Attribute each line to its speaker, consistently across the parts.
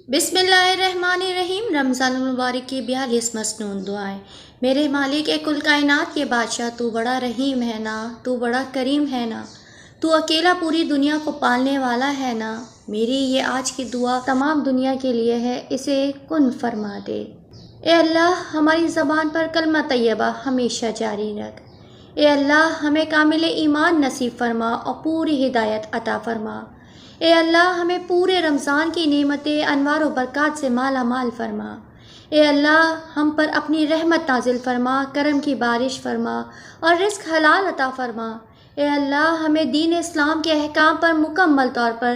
Speaker 1: بسم اللہ الرحمن الرحیم۔ رمضان المبارک کی 42 مسنون دعائیں۔ میرے مالک کل کائنات کے بادشاہ، تو بڑا رحیم ہے نا، تو بڑا کریم ہے نا، تو اکیلا پوری دنیا کو پالنے والا ہے نا۔ میری یہ آج کی دعا تمام دنیا کے لیے ہے، اسے کن فرما دے۔ اے اللہ، ہماری زبان پر کلمہ طیبہ ہمیشہ جاری رکھ۔ اے اللہ، ہمیں کامل ایمان نصیب فرما اور پوری ہدایت عطا فرما۔ اے اللہ، ہمیں پورے رمضان کی نعمتیں انوار و برکات سے مالا مال فرما۔ اے اللہ، ہم پر اپنی رحمت نازل فرما، کرم کی بارش فرما اور رزق حلال عطا فرما۔ اے اللہ، ہمیں دین اسلام کے احکام پر مکمل طور پر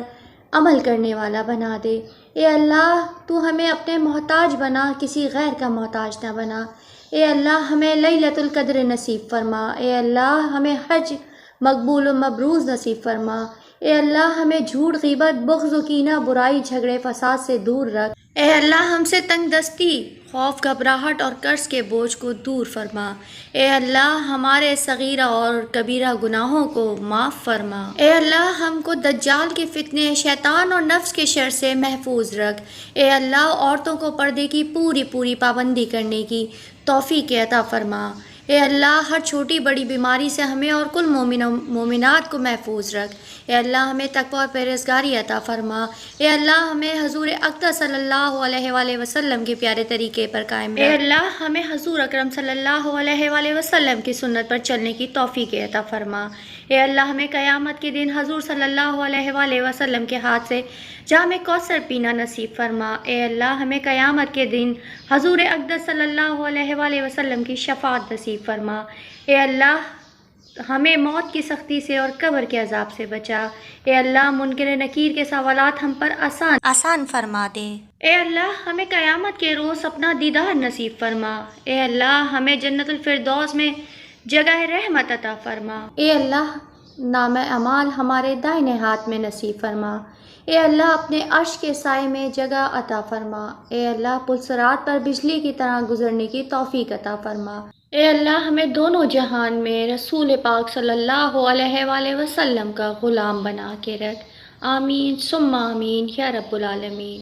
Speaker 1: عمل کرنے والا بنا دے۔ اے اللہ، تو ہمیں اپنے محتاج بنا، کسی غیر کا محتاج نہ بنا۔ اے اللہ، ہمیں لیلۃ القدر نصیب فرما۔ اے اللہ، ہمیں حج مقبول و مبرور نصیب فرما۔ اے اللہ، ہمیں جھوٹ، غیبت، بغض و کینہ، برائی، جھگڑے، فساد سے دور رکھ۔ اے اللہ، ہم سے تنگ دستی، خوف، گھبراہٹ اور قرض کے بوجھ کو دور فرما۔ اے اللہ، ہمارے صغیرہ اور کبیرہ گناہوں کو معاف فرما۔ اے اللہ، ہم کو دجال کے فتنے، شیطان اور نفس کے شر سے محفوظ رکھ۔ اے اللہ، عورتوں کو پردے کی پوری پابندی کرنے کی توفیق عطا فرما۔ اے اللہ، ہر چھوٹی بڑی بیماری سے ہمیں اور کل مومن و مومنات کو محفوظ رکھ۔ اے اللہ، ہمیں تقوی اور پرہیزگاری عطا فرما۔ اے اللہ، ہمیں حضور اقدس صلی اللہ علیہ وآلہ وسلم کے پیارے طریقے پر قائم رکھ۔ اے اللہ، ہمیں حضور اکرم صلی اللہ علیہ وآلہ وسلم کی سنت پر چلنے کی توفیق عطا فرما۔ اے اللہ، ہمیں قیامت کے دن حضور صلی اللہ علیہ وآلہ وسلم کے ہاتھ سے جام کوثر پینا نصیب فرما۔ اے اللہ، ہمیں قیامت کے دن حضور اقدس صلی اللہ علیہ وآلہ وسلم کی شفاعت نصیب فرما۔ اے اللہ، ہمیں موت کی سختی سے اور قبر کے عذاب سے بچا۔ اے اللہ، منکر نکیر کے سوالات ہم پر آسان فرما دے۔ اے اللہ، ہمیں قیامت کے روز اپنا دیدار نصیب فرما۔ اے اللہ، ہمیں جنت الفردوس میں جگہ رحمت عطا فرما۔ اے اللہ، نام اعمال ہمارے دائنے ہاتھ میں نصیب فرما۔ اے اللہ، اپنے عرش کے سائے میں جگہ عطا فرما۔ اے اللہ، پل صراط پر بجلی کی طرح گزرنے کی توفیق عطا فرما۔ اے اللہ، ہمیں دونوں جہان میں رسول پاک صلی اللہ علیہ وآلہ وسلم کا غلام بنا کے رکھ۔ آمین ثم آمین یا رب العالمین۔